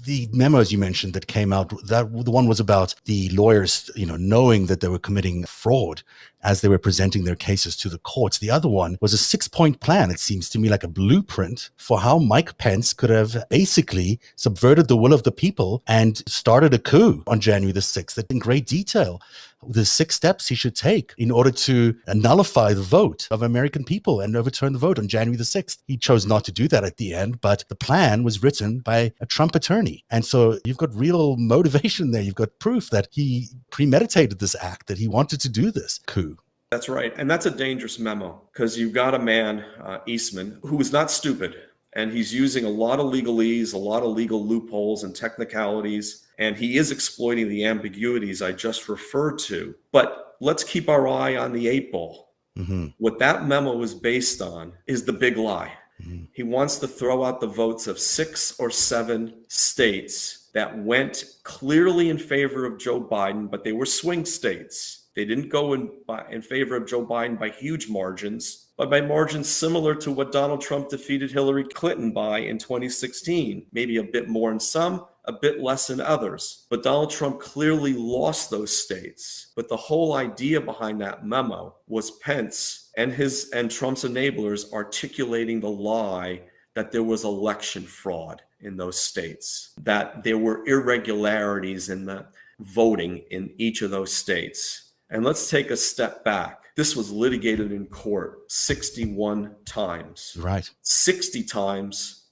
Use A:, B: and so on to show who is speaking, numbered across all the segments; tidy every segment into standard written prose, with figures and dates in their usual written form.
A: the memos you mentioned that came out, that the one was about the lawyers, knowing that they were committing fraud as they were presenting their cases to the courts. The other one was a 6-point plan. It seems to me like a blueprint for how Mike Pence could have basically subverted the will of the people and started a coup on January the 6th in great detail. The 6 steps he should take in order to nullify the vote of American people and overturn the vote on January the 6th. He chose not to do that at the end, but the plan was written by a Trump attorney. And so you've got real motivation there. You've got proof that he premeditated this act, that he wanted to do this coup.
B: That's right. And that's a dangerous memo because you've got a man, Eastman, who is not stupid. And he's using a lot of legalese, a lot of legal loopholes and technicalities. And he is exploiting the ambiguities I just referred to. But let's keep our eye on the 8 ball. Mm-hmm. What that memo is based on is the big lie. Mm-hmm. He wants to throw out the votes of 6 or 7 states that went clearly in favor of Joe Biden, but they were swing states. They didn't go in favor of Joe Biden by huge margins, but by margins similar to what Donald Trump defeated Hillary Clinton by in 2016, maybe a bit more in some, a bit less in others. But Donald Trump clearly lost those states. But the whole idea behind that memo was Pence and Trump's enablers articulating the lie that there was election fraud in those states, that there were irregularities in the voting in each of those states. And let's take a step back. This was litigated in court 61 times.
A: Right.
B: 60 times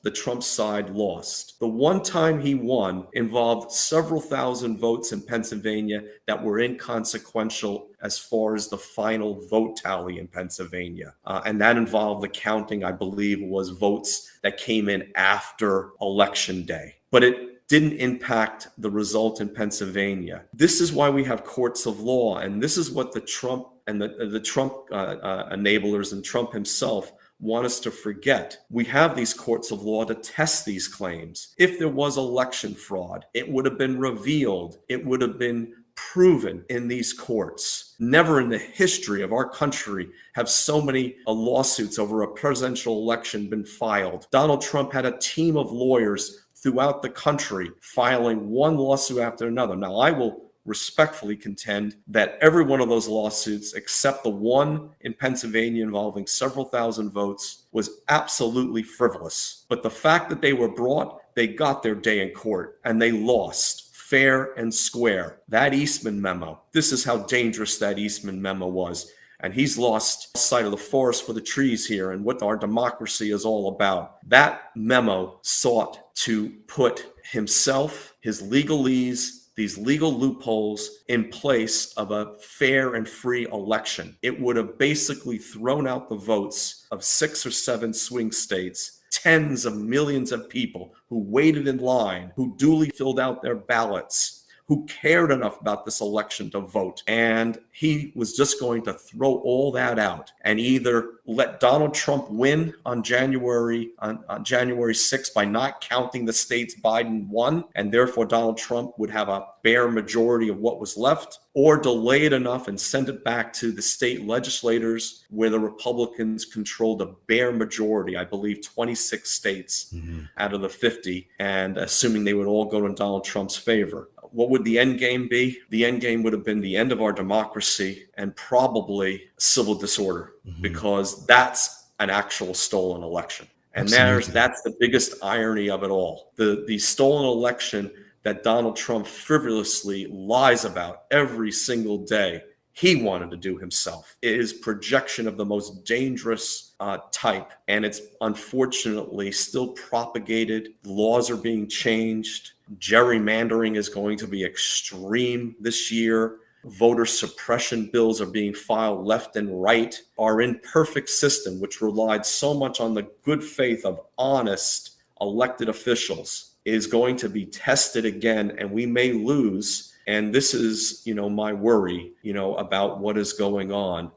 B: the Trump side lost. The one time he won involved several thousand votes in Pennsylvania that were inconsequential as far as the final vote tally in Pennsylvania. And that involved the counting, I believe, was votes that came in after Election Day. But it didn't impact the result in Pennsylvania. This is why we have courts of law, and this is what the Trump and the Trump enablers and Trump himself want us to forget. We have these courts of law to test these claims. If there was election fraud, it would have been revealed. It would have been proven in these courts. Never in the history of our country have so many lawsuits over a presidential election been filed. Donald Trump had a team of lawyers throughout the country filing one lawsuit after another. Now, I will respectfully contend that every one of those lawsuits, except the one in Pennsylvania involving several thousand votes, was absolutely frivolous. But the fact that they were brought, they got their day in court and they lost fair and square. That Eastman memo, this is how dangerous that Eastman memo was. And he's lost sight of the forest for the trees here and what our democracy is all about. That memo sought to put himself, his legalese, these legal loopholes in place of a fair and free election. It would have basically thrown out the votes of 6 or 7 swing states, tens of millions of people who waited in line, who duly filled out their ballots, who cared enough about this election to vote. And he was just going to throw all that out and either let Donald Trump win on January 6th by not counting the states Biden won, and therefore Donald Trump would have a bare majority of what was left, or delay it enough and send it back to the state legislators where the Republicans controlled a bare majority, I believe 26 states out of the 50, and assuming they would all go in Donald Trump's favor. What would the end game be? The end game would have been the end of our democracy and probably civil disorder, because that's an actual stolen election. And that's the biggest irony of it all. The stolen election that Donald Trump frivolously lies about every single day, he wanted to do himself. It is projection of the most dangerous type, and it's unfortunately still propagated. Laws are being changed. Gerrymandering is going to be extreme this year. Voter suppression bills are being filed left and right. Our imperfect system, which relied so much on the good faith of honest elected officials, is going to be tested again, and we may lose. And this is, my worry, about what is going on.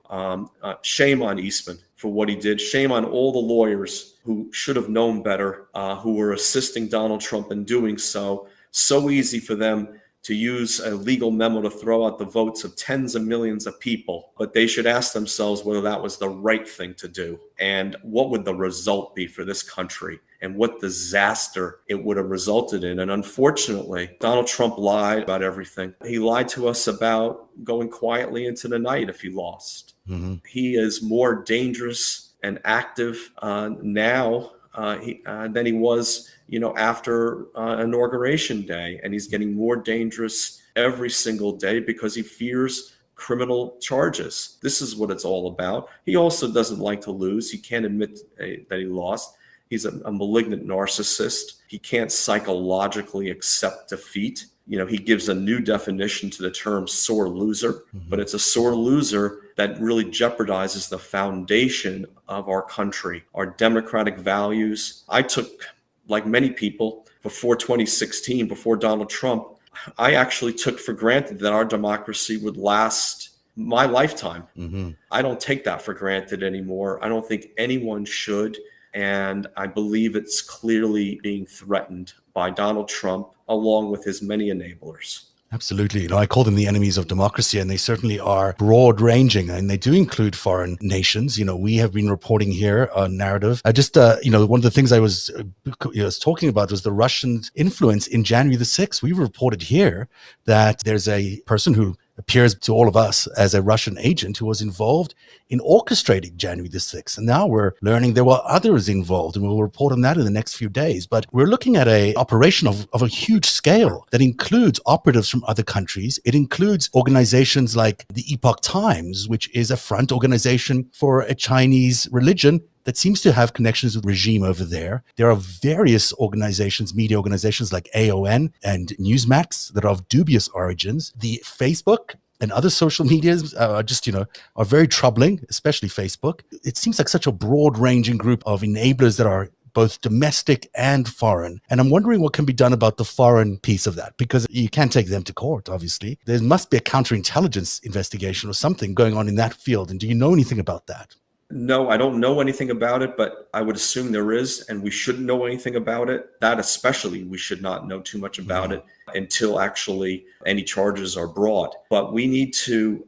B: Shame on Eastman for what he did. Shame on all the lawyers who should have known better, who were assisting Donald Trump in doing so. So easy for them to use a legal memo to throw out the votes of tens of millions of people, but they should ask themselves whether that was the right thing to do and what would the result be for this country and what disaster it would have resulted in. And unfortunately, Donald Trump lied about everything. He lied to us about going quietly into the night if he lost. Mm-hmm. He is more dangerous and active now than he was, after Inauguration Day. And he's getting more dangerous every single day because he fears criminal charges. This is what it's all about. He also doesn't like to lose. He can't admit that he lost. He's a malignant narcissist. He can't psychologically accept defeat. He gives a new definition to the term sore loser, but it's a sore loser that really jeopardizes the foundation of our country, our democratic values. I took, like many people, before 2016, before Donald Trump, I actually took for granted that our democracy would last my lifetime. Mm-hmm. I don't take that for granted anymore. I don't think anyone should. And I believe it's clearly being threatened by Donald Trump, along with his many enablers.
A: Absolutely. I call them the enemies of democracy, and they certainly are broad-ranging, and they do include foreign nations. We have been reporting here a narrative. One of the things I was talking about was the Russian influence in January the 6th. We reported here that there's a person who appears to all of us as a Russian agent who was involved in orchestrating January the 6th. And now we're learning there were others involved, and we'll report on that in the next few days. But we're looking at an operation of a huge scale that includes operatives from other countries. It includes organizations like the Epoch Times, which is a front organization for a Chinese religion that seems to have connections with the regime over there. There are various organizations, media organizations like AON and Newsmax that are of dubious origins. The Facebook and other social medias are very troubling, especially Facebook. It seems like such a broad-ranging group of enablers that are both domestic and foreign. And I'm wondering what can be done about the foreign piece of that, because you can't take them to court, obviously. There must be a counterintelligence investigation or something going on in that field. And do you know anything about that?
B: No, I don't know anything about it, but I would assume there is, and we shouldn't know anything about it. That especially, we should not know too much about it until actually any charges are brought. But we need to,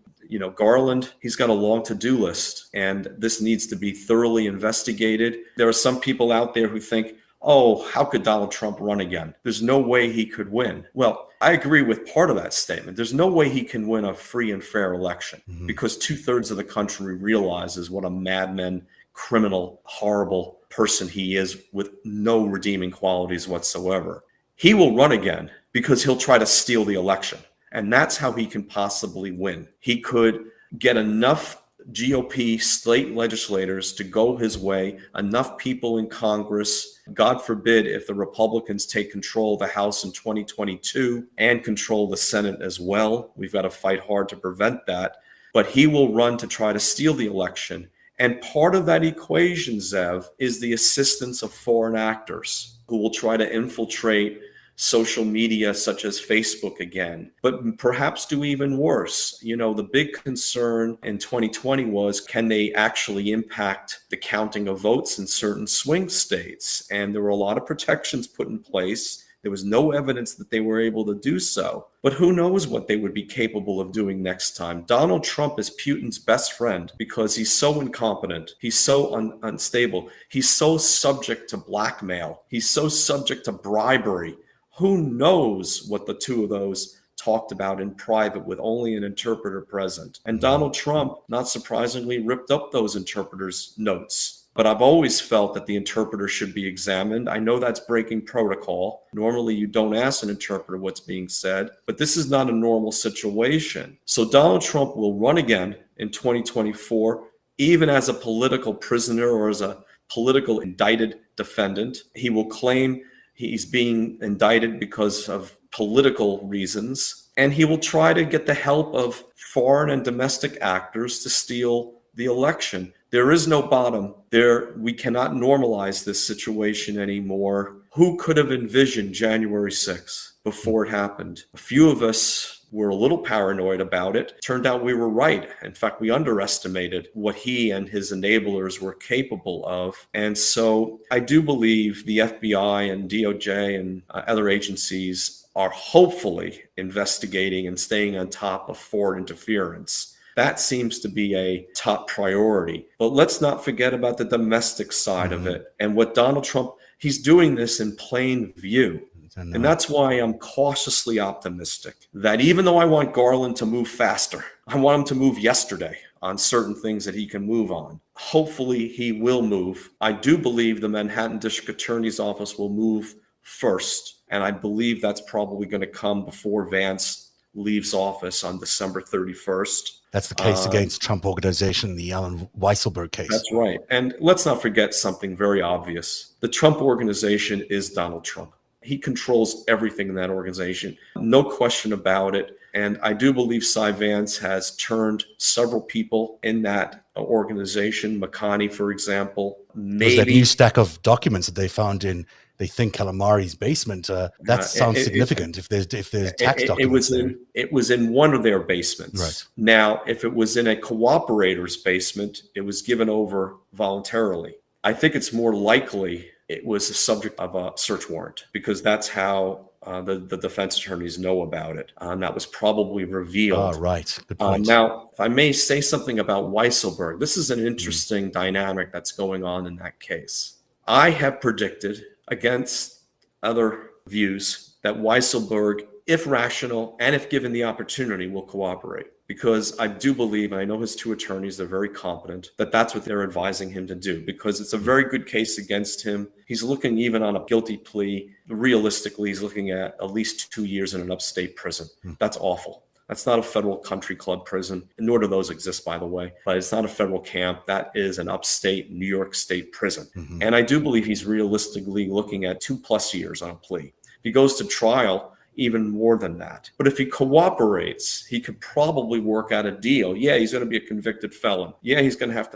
B: Garland, he's got a long to-do list, and this needs to be thoroughly investigated. There are some people out there who think, oh, how could Donald Trump run again? There's no way he could win. Well, I agree with part of that statement. There's no way he can win a free and fair election because 2/3 of the country realizes what a madman, criminal, horrible person he is with no redeeming qualities whatsoever. He will run again because he'll try to steal the election. And that's how he can possibly win. He could get enough GOP state legislators to go his way, enough people in Congress. God forbid if the Republicans take control of the House in 2022 and control the Senate as well. We've got to fight hard to prevent that. But he will run to try to steal the election. And part of that equation, Zev, is the assistance of foreign actors who will try to infiltrate social media such as Facebook again, but perhaps do even worse. The big concern in 2020 was, can they actually impact the counting of votes in certain swing states? And there were a lot of protections put in place. There was no evidence that they were able to do so. But who knows what they would be capable of doing next time? Donald Trump is Putin's best friend because he's so incompetent. He's so unstable. He's so subject to blackmail. He's so subject to bribery. Who knows what the two of those talked about in private with only an interpreter present? And Donald Trump, not surprisingly, ripped up those interpreters' notes. But I've always felt that the interpreter should be examined. I know that's breaking protocol. Normally, you don't ask an interpreter what's being said, but this is not a normal situation. So Donald Trump will run again in 2024, even as a political prisoner or as a political indicted defendant. He will claim he's being indicted because of political reasons, and he will try to get the help of foreign and domestic actors to steal the election. There is no bottom there. We cannot normalize this situation anymore. Who could have envisioned January 6th before it happened? A few of us were a little paranoid about it. Turned out we were right. In fact, we underestimated what he and his enablers were capable of. And so I do believe the FBI and DOJ and other agencies are hopefully investigating and staying on top of foreign interference. That seems to be a top priority. But let's not forget about the domestic side of it. And what Donald Trump, he's doing this in plain view. And that's why I'm cautiously optimistic that even though I want Garland to move faster, I want him to move yesterday on certain things that he can move on. Hopefully he will move. I do believe the Manhattan District Attorney's Office will move first. And I believe that's probably going to come before Vance leaves office on December 31st.
A: That's the case against Trump Organization, the Alan Weisselberg case.
B: That's right. And let's not forget something very obvious. The Trump Organization is Donald Trump. He controls everything in that organization. No question about it. And I do believe Cy Vance has turned several people in that organization. McConnell, for example.
A: There's that new stack of documents that they found in, they think, Calamari's basement. That sounds significant. If there's tax documents,
B: it was in one of their basements.
A: Right.
B: Now, if it was in a cooperator's basement, it was given over voluntarily. I think it's more likely it was the subject of a search warrant, because that's how the defense attorneys know about it. That was probably revealed.
A: Right. Good point.
B: Now, if I may say something about Weisselberg, this is an interesting dynamic that's going on in that case. I have predicted, against other views, that Weisselberg, if rational and if given the opportunity, will cooperate. Because I do believe, and I know his two attorneys, they're very competent, that that's what they're advising him to do, because it's a very good case against him. He's looking, even on a guilty plea, realistically, he's looking at least 2 years in an upstate prison. That's awful. That's not a federal country club prison, nor do those exist, by the way. But it's not a federal camp. That is an upstate New York State prison. And I do believe he's realistically looking at 2+ years on a plea. If he goes to trial, even more than that. But if he cooperates, he could probably work out a deal. Yeah, he's going to be a convicted felon. Yeah, he's going to have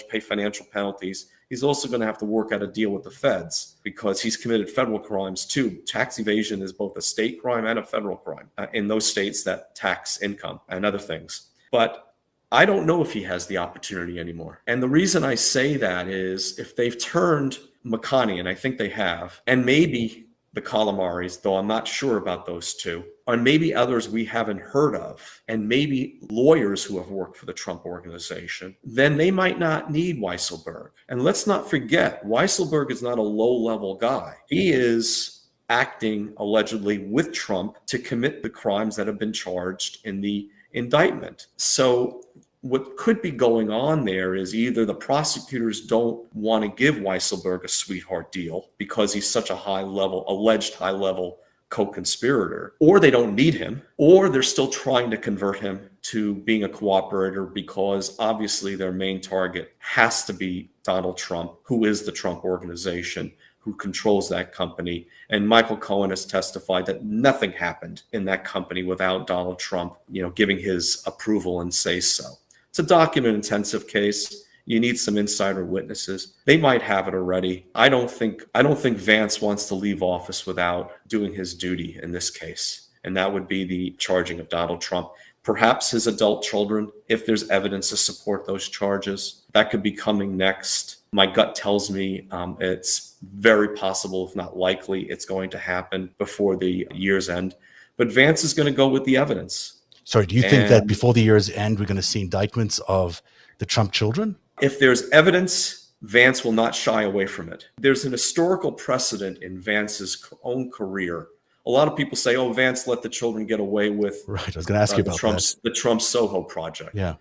B: pay financial penalties. He's also going to have to work out a deal with the feds, because he's committed federal crimes too. Tax evasion is both a state crime and a federal crime in those states that tax income and other things. But I don't know if he has the opportunity anymore. And the reason I say that is, if they've turned McConnell, and I think they have, and maybe the Calamaris, though I'm not sure about those two, and maybe others we haven't heard of, and maybe lawyers who have worked for the Trump Organization, then they might not need Weisselberg. And let's not forget, Weisselberg is not a low-level guy. He is acting allegedly with Trump to commit the crimes that have been charged in the indictment. So what could be going on there is, either the prosecutors don't want to give Weisselberg a sweetheart deal because he's such a alleged high-level co-conspirator, or they don't need him, or they're still trying to convert him to being a cooperator, because obviously their main target has to be Donald Trump, who is the Trump Organization, who controls that company. And Michael Cohen has testified that nothing happened in that company without Donald Trump, giving his approval and say so. It's a document-intensive case. You need some insider witnesses. They might have it already. I don't think Vance wants to leave office without doing his duty in this case, and that would be the charging of Donald Trump. Perhaps his adult children, if there's evidence to support those charges. That could be coming next. My gut tells me it's very possible, if not likely, it's going to happen before the year's end. But Vance is going to go with the evidence.
A: Sorry, do you think that before the year's end, we're going to see indictments of the Trump children?
B: If there's evidence, Vance will not shy away from it. There's an historical precedent in Vance's own career. A lot of people say, Vance let the children get away with
A: Right, I was going to ask you about
B: the Trump Soho Project.
A: Yeah.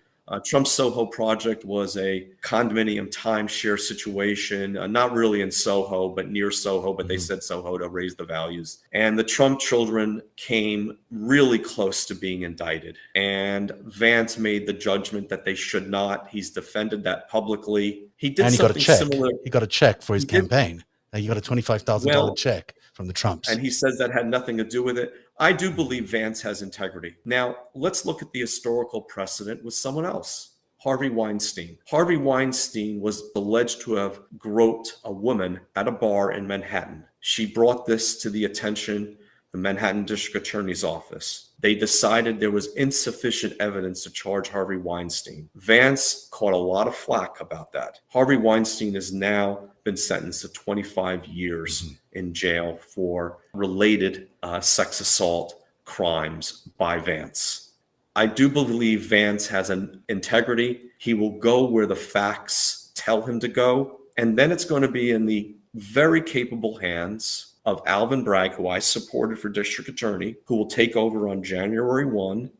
B: Trump Soho Project was a condominium timeshare situation, not really in Soho, but near Soho, but they said Soho to raise the values. And the Trump children came really close to being indicted. And Vance made the judgment that they should not. He's defended that publicly. He did something similar.
A: He got a check for his campaign. He got a $25,000 check from the Trumps.
B: And he says that had nothing to do with it. I do believe Vance has integrity. Now, let's look at the historical precedent with someone else. Harvey Weinstein. Harvey Weinstein was alleged to have groped a woman at a bar in Manhattan. She brought this to the attention of the Manhattan District Attorney's Office. They decided there was insufficient evidence to charge Harvey Weinstein. Vance caught a lot of flack about that. Harvey Weinstein has now been sentenced to 25 years in jail for related sex assault crimes by Vance. I do believe Vance has an integrity. He will go where the facts tell him to go. And then it's going to be in the very capable hands of Alvin Bragg, who I supported for district attorney, who will take over on January 1.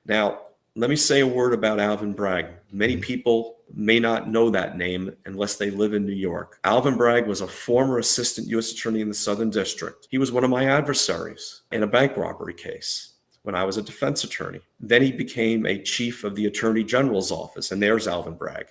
B: Now, let me say a word about Alvin Bragg. Many people may not know that name unless they live in New York. Alvin Bragg was a former assistant U.S. attorney in the Southern District. He was one of my adversaries in a bank robbery case when I was a defense attorney. Then he became a chief of the Attorney General's office, and there's Alvin Bragg.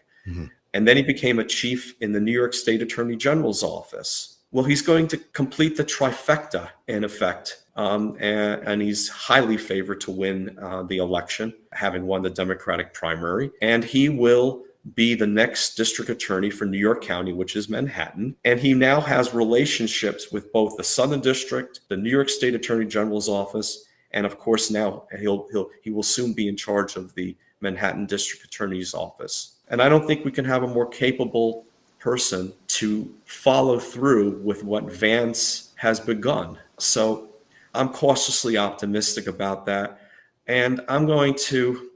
B: And then he became a chief in the New York State Attorney General's office. Well, he's going to complete the trifecta, in effect, and he's highly favored to win the election, having won the Democratic primary. And he will be the next district attorney for New York County, which is Manhattan. And he now has relationships with both the Southern District, the New York State Attorney General's office, and of course now he will soon be in charge of the Manhattan District Attorney's office. And I don't think we can have a more capable person to follow through with what Vance has begun. So I'm cautiously optimistic about that. And I'm going to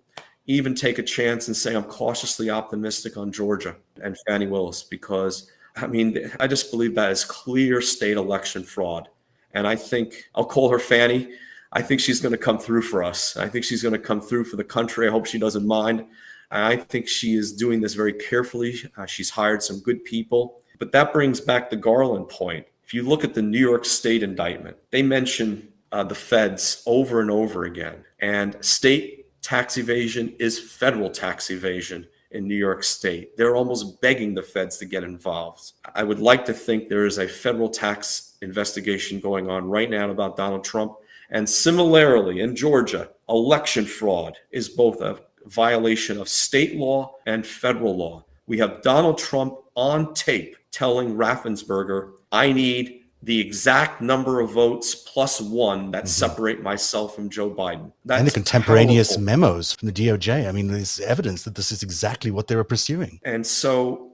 B: even take a chance and say I'm cautiously optimistic on Georgia and Fani Willis, because I just believe that is clear state election fraud. And I think I'll call her Fanny. I think she's going to come through for us. I think she's going to come through for the country. I hope she doesn't mind. I think she is doing this very carefully. She's hired some good people. But that brings back the Garland point. If you look at the New York State indictment, they mention the feds over and over again. And state tax evasion is federal tax evasion in New York State. They're almost begging the feds to get involved. I would like to think there is a federal tax investigation going on right now about Donald Trump. And similarly, in Georgia, election fraud is both a violation of state law and federal law. We have Donald Trump on tape telling Raffensperger, I need the exact number of votes plus one that separate myself from Joe Biden. That's
A: and the contemporaneous
B: powerful
A: memos from the DOJ. There's evidence that this is exactly what they were pursuing.
B: And so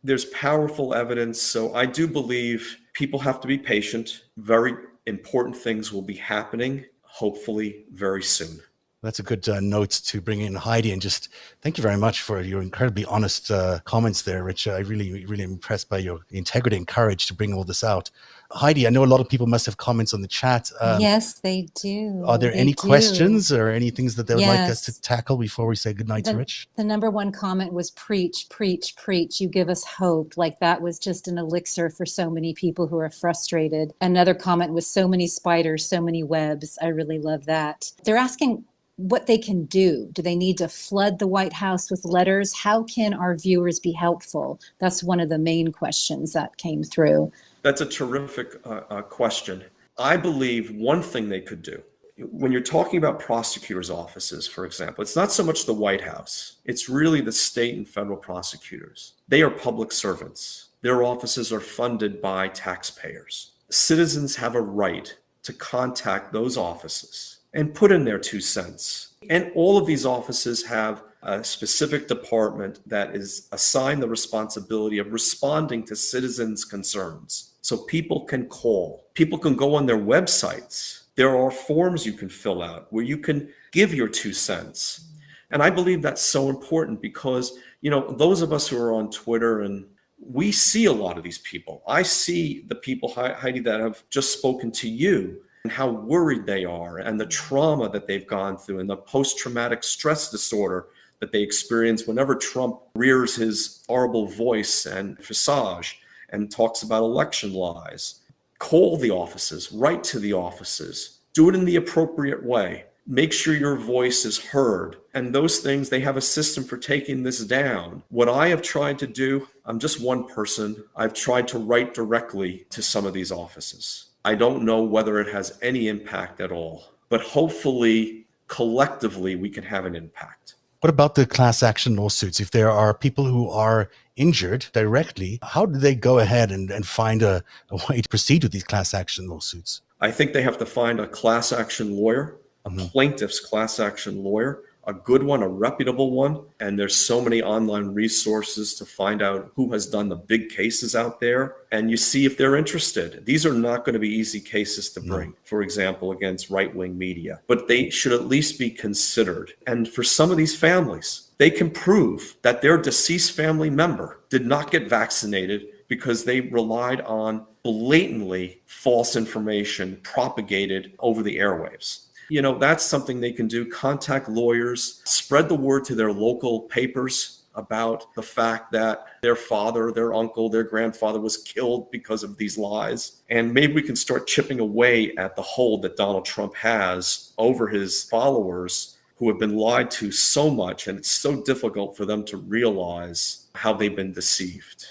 B: there's powerful evidence. So I do believe people have to be patient. Very important things will be happening, hopefully very soon.
A: That's a good note to bring in Heidi, and just thank you very much for your incredibly honest comments there, Rich. I really impressed by your integrity and courage to bring all this out. Heidi, I know a lot of people must have comments on the chat.
C: Yes, they do.
A: Are there any questions or any things that they would like us to tackle before we say goodnight to Rich?
C: The number one comment was preach, preach, preach. You give us hope. Like that was just an elixir for so many people who are frustrated. Another comment was so many spiders, so many webs. I really love that. They're asking what they can do. Do they need to flood the White House with letters? How can our viewers be helpful? That's one of the main questions that came through.
B: That's a terrific question. I believe one thing they could do, when you're talking about prosecutors' offices, for example, it's not so much the White House. It's really the state and federal prosecutors. They are public servants. Their offices are funded by taxpayers. Citizens have a right to contact those offices and put in their 2 cents. And all of these offices have a specific department that is assigned the responsibility of responding to citizens' concerns. So people can call. People can go on their websites. There are forms you can fill out where you can give your 2 cents. And I believe that's so important because, those of us who are on Twitter, and we see a lot of these people. I see the people, Heidi, that have just spoken to you, and how worried they are, and the trauma that they've gone through, and the post-traumatic stress disorder that they experience whenever Trump rears his horrible voice and visage and talks about election lies. Call the offices, write to the offices, do it in the appropriate way. Make sure your voice is heard. And those things, they have a system for taking this down. What I have tried to do, I'm just one person. I've tried to write directly to some of these offices. I don't know whether it has any impact at all, but hopefully, collectively, we can have an impact.
A: What about the class action lawsuits? If there are people who are injured directly, how do they go ahead and find a way to proceed with these class action lawsuits?
B: I think they have to find a class action lawyer. a plaintiff's class action lawyer, a good one, a reputable one. And there's so many online resources to find out who has done the big cases out there. And you see if they're interested. These are not going to be easy cases to bring, for example, against right-wing media, but they should at least be considered. And for some of these families, they can prove that their deceased family member did not get vaccinated because they relied on blatantly false information propagated over the airwaves. That's something they can do. Contact lawyers, spread the word to their local papers about the fact that their father, their uncle, their grandfather was killed because of these lies. And maybe we can start chipping away at the hold that Donald Trump has over his followers who have been lied to so much. And it's so difficult for them to realize how they've been deceived.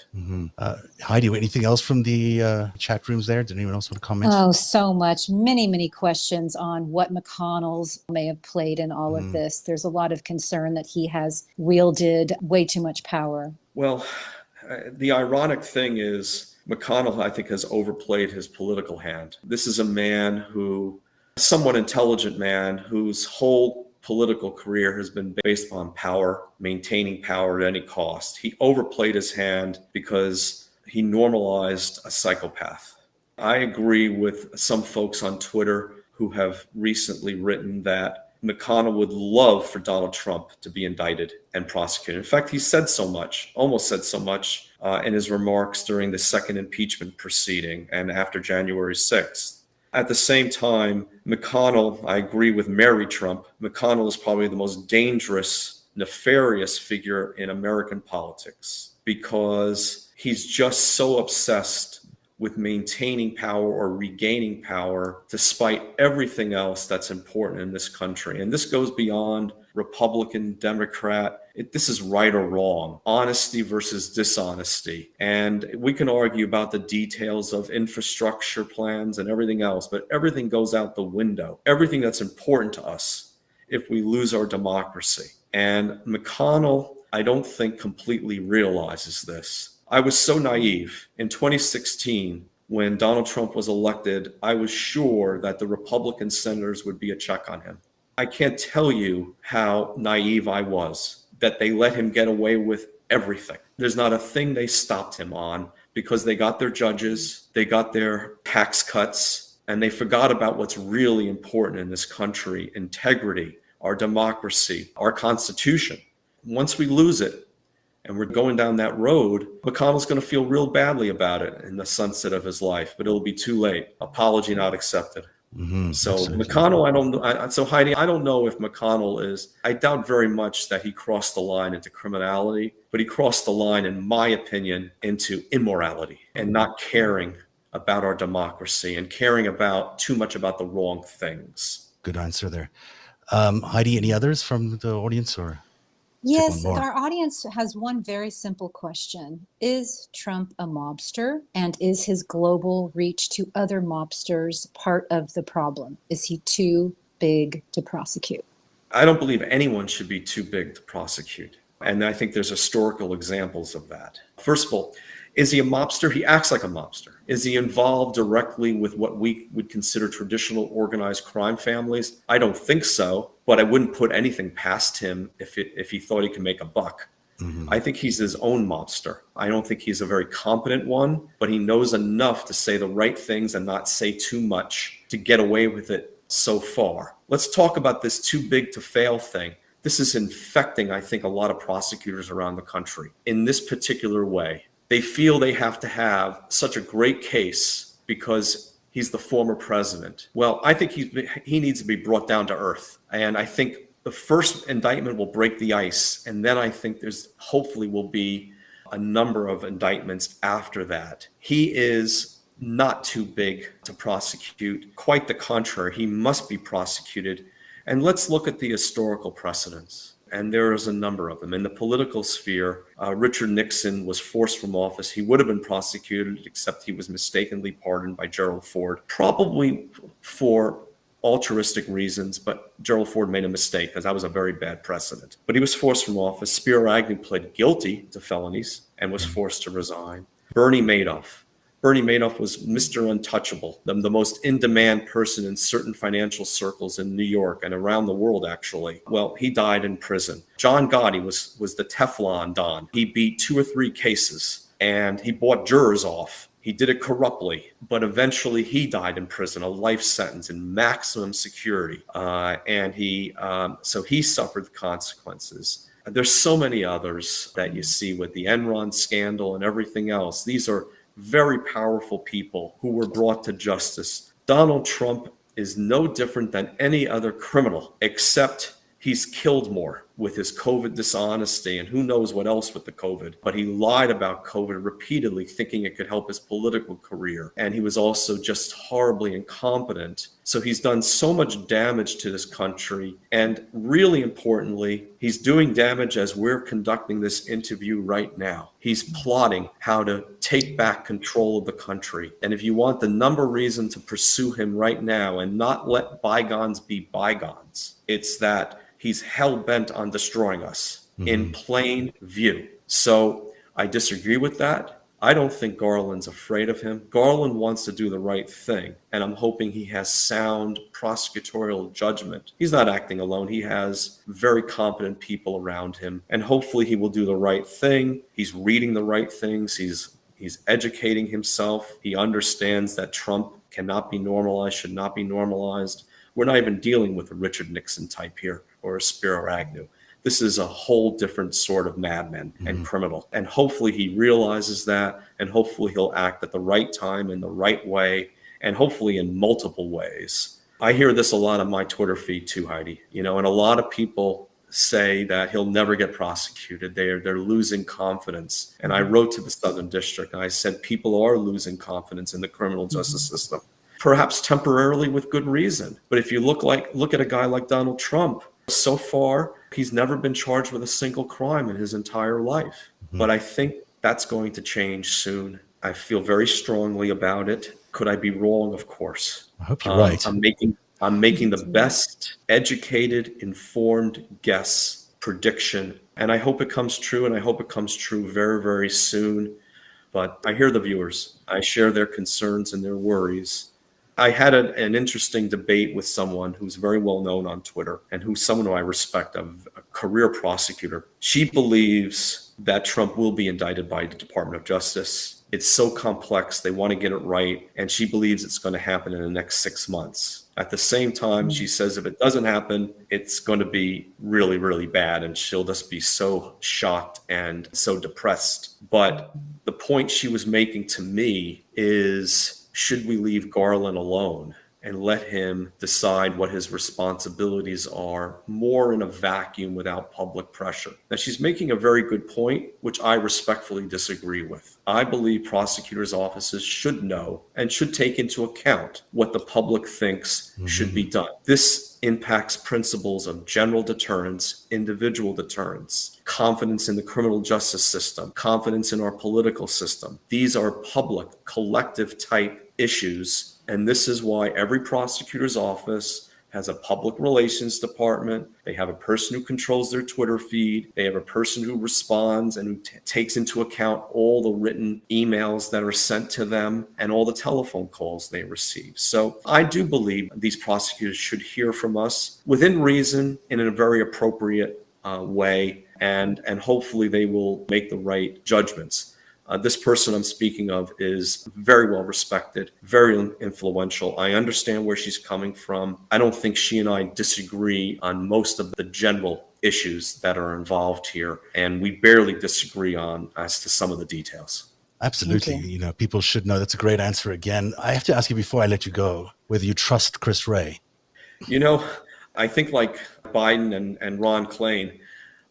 A: Heidi, anything else from the chat rooms there? Did anyone else want to comment?
C: Oh, so much. Many, many questions on what McConnell's may have played in all of this. There's a lot of concern that he has wielded way too much power.
B: Well, the ironic thing is McConnell, I think, has overplayed his political hand. This is a man somewhat intelligent man, whose whole political career has been based on power, maintaining power at any cost. He overplayed his hand because he normalized a psychopath. I agree with some folks on Twitter who have recently written that McConnell would love for Donald Trump to be indicted and prosecuted. In fact, he said so much, almost said so much in his remarks during the second impeachment proceeding and after January 6th. At the same time, McConnell, I agree with Mary Trump, McConnell is probably the most dangerous, nefarious figure in American politics because he's just so obsessed with maintaining power or regaining power despite everything else that's important in this country. And this goes beyond Republican, Democrat. This is right or wrong, honesty versus dishonesty. And we can argue about the details of infrastructure plans and everything else, but everything goes out the window. Everything that's important to us if we lose our democracy. And McConnell, I don't think completely realizes this. I was so naive. In 2016, when Donald Trump was elected, I was sure that the Republican senators would be a check on him. I can't tell you how naive I was, that they let him get away with everything. There's not a thing they stopped him on because they got their judges, they got their tax cuts, and they forgot about what's really important in this country: integrity, our democracy, our Constitution. Once we lose it, and we're going down that road, McConnell's going to feel real badly about it in the sunset of his life, but it'll be too late. Apology not accepted. So absolutely. McConnell, so Heidi, I don't know if McConnell I doubt very much that he crossed the line into criminality, but he crossed the line, in my opinion, into immorality and not caring about our democracy and caring too much about the wrong things.
A: Good answer there. Heidi, any others from the audience or?
C: Yes, our audience has one very simple question. Is Trump a mobster? And is his global reach to other mobsters part of the problem? Is he too big to prosecute?
B: I don't believe anyone should be too big to prosecute. And I think there's historical examples of that. First of all, is he a mobster? He acts like a mobster. Is he involved directly with what we would consider traditional organized crime families? I don't think so, but I wouldn't put anything past him if he thought he could make a buck. I think he's his own mobster. I don't think he's a very competent one, but he knows enough to say the right things and not say too much to get away with it so far. Let's talk about this too big to fail thing. This is infecting, I think, a lot of prosecutors around the country in this particular way. They feel they have to have such a great case because he's the former president. Well, I think he needs to be brought down to earth. And I think the first indictment will break the ice. And then I think hopefully will be a number of indictments after that. He is not too big to prosecute. Quite the contrary, he must be prosecuted. And let's look at the historical precedents. And there is a number of them. In the political sphere, Richard Nixon was forced from office. He would have been prosecuted, except he was mistakenly pardoned by Gerald Ford, probably for altruistic reasons, but Gerald Ford made a mistake because that was a very bad precedent. But he was forced from office. Spiro Agnew pled guilty to felonies and was forced to resign. Bernie Madoff Bernie Madoff was Mr. Untouchable, the most in-demand person in certain financial circles in New York and around the world, actually. Well, he died in prison. John Gotti was the Teflon Don. He beat 2 or 3 cases, and he bought jurors off. He did it corruptly, but eventually he died in prison, a life sentence in maximum security. So he suffered the consequences. There's so many others that you see with the Enron scandal and everything else. These are very powerful people who were brought to justice. Donald Trump is no different than any other criminal, except he's killed more with his COVID dishonesty and who knows what else with the COVID. But he lied about COVID repeatedly, thinking it could help his political career. And he was also just horribly incompetent. So he's done so much damage to this country. And really importantly, he's doing damage as we're conducting this interview right now. He's plotting how to take back control of the country. And if you want the number reason to pursue him right now and not let bygones be bygones, it's that he's hell-bent on destroying us in plain view. So I disagree with that. I don't think Garland's afraid of him. Garland wants to do the right thing, and I'm hoping he has sound prosecutorial judgment. He's not acting alone. He has very competent people around him, and hopefully he will do the right thing. He's reading the right things. He's educating himself. He understands that Trump cannot be normalized, should not be normalized. We're not even dealing with a Richard Nixon type here or a Spiro Agnew. This is a whole different sort of madman and criminal. And hopefully he realizes that, and hopefully he'll act at the right time in the right way, and hopefully in multiple ways. I hear this a lot on my Twitter feed too, Heidi. And a lot of people say that he'll never get prosecuted. They're losing confidence. And I wrote to the Southern District, and I said people are losing confidence in the criminal justice system. Perhaps temporarily with good reason. But if you look at a guy like Donald Trump, so far, he's never been charged with a single crime in his entire life. But I think that's going to change soon. I feel very strongly about it. Could I be wrong? Of course.
A: I hope you're right.
B: I'm making the best educated, informed guess, prediction. And I hope it comes true, and I hope it comes true very, very soon. But I hear the viewers. I share their concerns and their worries. I had an interesting debate with someone who's very well known on Twitter and who's someone who I respect, a career prosecutor. She believes that Trump will be indicted by the Department of Justice. It's so complex. They want to get it right. And she believes it's going to happen in the next 6 months. At the same time, she says if it doesn't happen, it's going to be really, really bad. And she'll just be so shocked and so depressed. But the point she was making to me is, should we leave Garland alone and let him decide what his responsibilities are more in a vacuum without public pressure? Now, she's making a very good point, which I respectfully disagree with. I believe prosecutors' offices should know and should take into account what the public thinks should be done. This impacts principles of general deterrence, individual deterrence, confidence in the criminal justice system, confidence in our political system. These are public, collective type issues. And this is why every prosecutor's office has a public relations department. They have a person who controls their Twitter feed. They have a person who responds and who takes into account all the written emails that are sent to them and all the telephone calls they receive. So I do believe these prosecutors should hear from us within reason in a very appropriate way, and hopefully they will make the right judgments. This person I'm speaking of is very well respected, very influential. I understand where she's coming from. I don't think she and I disagree on most of the general issues that are involved here, and we barely disagree on as to some of the details.
A: Absolutely. People should know. That's a great answer again. I have to ask you before I let you go, whether you trust Chris Wray.
B: I think like Biden and Ron Klain,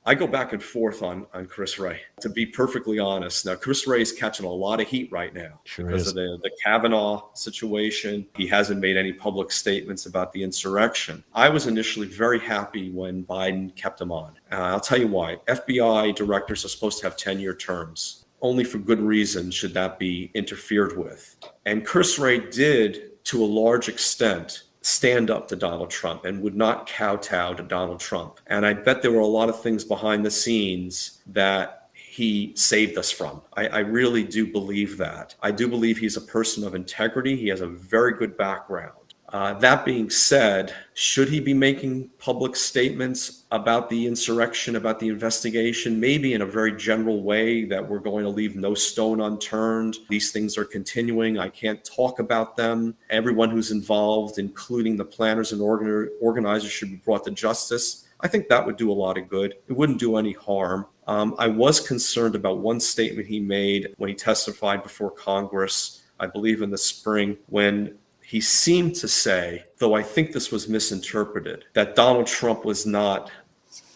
B: I go back and forth on Chris Wray, to be perfectly honest. Now, Chris Wray is catching a lot of heat right now because of the Kavanaugh situation. He hasn't made any public statements about the insurrection. I was initially very happy when Biden kept him on. I'll tell you why. FBI directors are supposed to have 10-year terms. Only for good reason should that be interfered with. And Chris Wray did, to a large extent, stand up to Donald Trump and would not kowtow to Donald Trump. And I bet there were a lot of things behind the scenes that he saved us from. I really do believe that. I do believe he's a person of integrity. He has a very good background. That being said, should he be making public statements about the insurrection, about the investigation, maybe in a very general way that we're going to leave no stone unturned? These things are continuing. I can't talk about them. Everyone who's involved, including the planners and organizers, should be brought to justice. I think that would do a lot of good. It wouldn't do any harm. I was concerned about one statement he made when he testified before Congress, I believe in the spring, when he seemed to say, though I think this was misinterpreted, that Donald Trump was not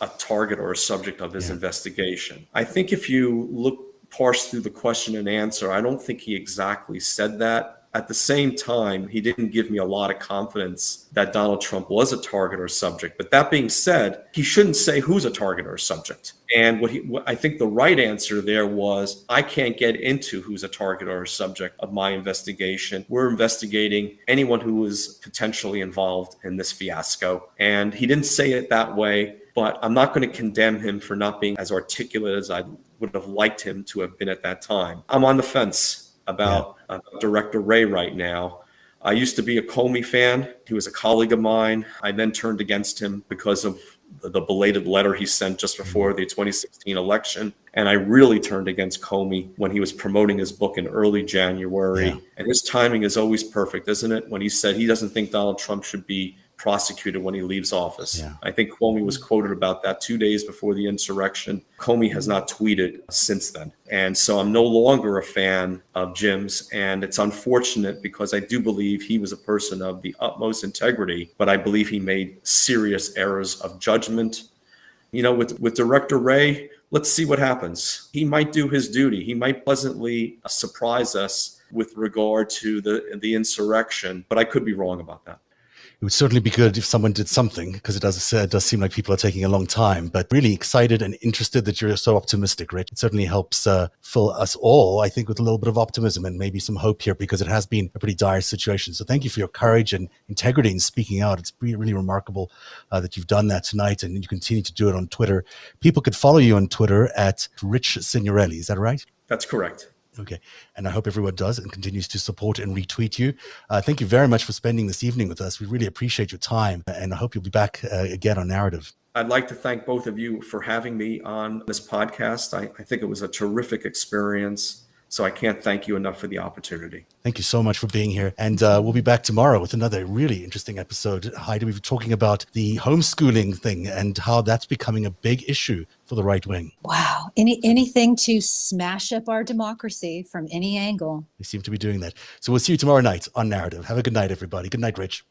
B: a target or a subject of his investigation. I think if you parse through the question and answer, I don't think he exactly said that. At the same time, he didn't give me a lot of confidence that Donald Trump was a target or subject. But that being said, he shouldn't say who's a target or a subject. And what I think the right answer there was, I can't get into who's a target or a subject of my investigation. We're investigating anyone who was potentially involved in this fiasco. And he didn't say it that way, but I'm not going to condemn him for not being as articulate as I would have liked him to have been at that time. I'm on the fence about Director Wray right now. I used to be a Comey fan. He was a colleague of mine. I then turned against him because of the belated letter he sent just before the 2016 election. And I really turned against Comey when he was promoting his book in early January. Yeah. And his timing is always perfect, isn't it? When he said he doesn't think Donald Trump should be prosecuted when he leaves office. Yeah. I think Comey was quoted about that 2 days before the insurrection. Comey has not tweeted since then. And so I'm no longer a fan of Jim's. And it's unfortunate because I do believe he was a person of the utmost integrity, but I believe he made serious errors of judgment. You know, with Director Wray, let's see what happens. He might do his duty. He might pleasantly surprise us with regard to the insurrection, but I could be wrong about that.
A: It would certainly be good if someone did something, because it does seem like people are taking a long time, but really excited and interested that you're so optimistic, Rich. It certainly helps fill us all, I think, with a little bit of optimism and maybe some hope here, because it has been a pretty dire situation. So thank you for your courage and integrity in speaking out. It's really remarkable that you've done that tonight, and you continue to do it on Twitter. People could follow you on Twitter at Rich Signorelli. Is that right?
B: That's correct.
A: Okay. And I hope everyone does and continues to support and retweet you. Thank you very much for spending this evening with us. We really appreciate your time, and I hope you'll be back again on Narrative.
B: I'd like to thank both of you for having me on this podcast. I think it was a terrific experience. So I can't thank you enough for the opportunity.
A: Thank you so much for being here. And we'll be back tomorrow with another really interesting episode. Heidi, we've been talking about the homeschooling thing and how that's becoming a big issue for the right wing.
C: Wow. Anything to smash up our democracy from any angle.
A: They seem to be doing that. So we'll see you tomorrow night on Narrative. Have a good night, everybody. Good night, Rich.